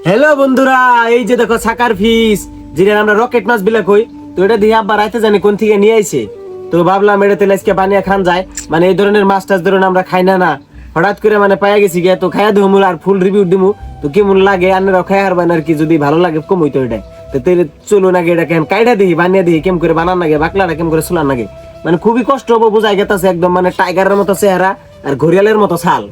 Hello বন্ধুরা, এই যে দেখো সাকার ফিস, যেটা আমরা রকেট মাছ বিলা কই। তো এটা দিয়ে আব্বা রাইতে জানি কোন থেকে নিয়ে আইছে। তো ভাবলাম এটা তেলে আজকে বানিয়ে খান যায়, মানে এই ধরনের মাছ টাছ ধরুন আমরা খাই না। হঠাৎ করে মানে পাইয়া গেছি গিয়া, তো খাইয়া দেবো আর ফুল রিভিউ দিমু। তো কেমন লাগে আপনারা খাই হারবেন আর কি, যদি ভালো লাগে কম হইতো এটা। তো তেলে চলুন আগে এটা কেন কাইটা দিই, বানিয়ে দিই কেম করে বানান লাগে, বাকলাটা কেম করে চুলান লাগে। মানে খুবই কষ্ট হবো, বোঝাই গেতাছে একদম মানে টাইগারের মতো চেহারা আর ঘড়িয়ালের মতো ছাল।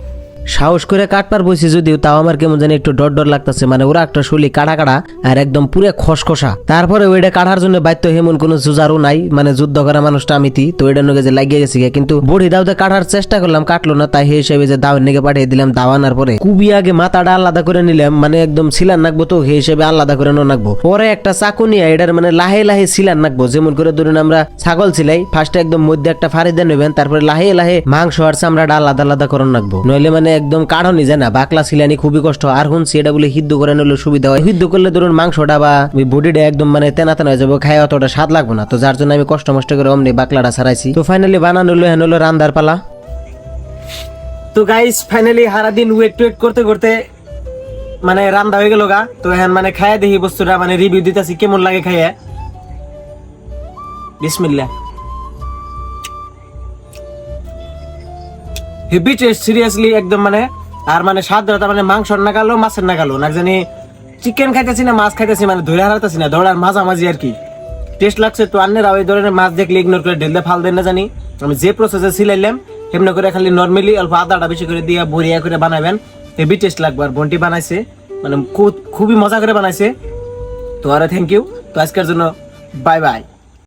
সাহস করে কাটপার বসি যদিও, তাও আমার কেমন জানি একটু ডর ডর লাগতেছে। মানে ওরা একটা শুলি কাটা কাটা আর একদম পুরো খসখসা। তারপরে ওইটা কাটার জন্য বাধ্য হেমন কোনো জুজারও নাই, মানে যুদ্ধ করা মানুষটা আমিতি। তো এটা নগে যে লাগিয়ে গেছি, কিন্তু বড়ি দাওতে কাটার চেষ্টা করলাম, কাটলো না। তাই সেই হিসেবে যে দাওয়ের নিকে পাঠিয়ে দিলাম। দাওয়ানোর পরে খুবই আগে মাথাটা আলাদা করে নিলাম, মানে একদম সিলান নাকবো। তো সেই হিসেবে আলাদা করে নাকবো। পরে একটা চাকু নিয়ে এটার মানে লাহে লাহে সিলান নাকবো। যেমন করে ধরুন আমরা ছাগল ছিলাই, ফার্স্টে একদম মধ্যে একটা ফাড়ি দিয়ে নেবেন, তারপরে লাহে লাহে মাংস আর চামড়াটা আলাদা আলাদা করে নাকবো। নইলে মানে একদম কাঢ়নি যায় না, বাকলা সিলানি খুবই কষ্ট। আর শুনছি এটা বলে সিদ্ধ করে নিলে সুবিধা হয়। সিদ্ধ করলে ধরুন মাংসটা বা বডিটা একদম মানে তেনা তেনা হয়ে যাবে, খাই অতটা স্বাদ লাগবে না। তো যার জন্য আমি কষ্ট মষ্ট করে অমনি বাকলাটা ছাড়াইছি। তো ফাইনালি বানানো হলো রান্দার পালা। তো গাইস ফাইনালি সারাদিন ওয়েট করতে করতে মানে রান্না হয়ে গেল গা। তো এখন মানে খাইয়া দেখি বস্তুটা, মানে রিভিউ দিতেছি কেমন লাগে খাইয়া। বিসমিল্লাহ। হেভি টেস্ট, সিরিয়াসলি একদম মানে। আর মানে স্বাদটা মানে মাংসর না গেলো, মাছের না গেলো না, জানি চিকেন খাইতেছি না মাছ খাইতেছি, মানে ধরে হারাতেছি না, ধরার মাঝামাঝি আর কি টেস্ট লাগছে। তো আন্নেরা ওই ধরনের মাছ দেখলে ইগনোর করে ঢেলতে ফাল দেন না জানি। আমি যে প্রসেসে সিলাইলাম সেমনি করে খালি নর্মালি অল্প আদাটা বেশি করে দিয়ে বড়িয়া করে বানাবেন, হেভি টেস্ট লাগবে। আর বন্টি বানাইছে মানে খুবই মজা করে বানাইছে। তো আরে থ্যাংক ইউ। তো আজকের জন্য বাই বাই।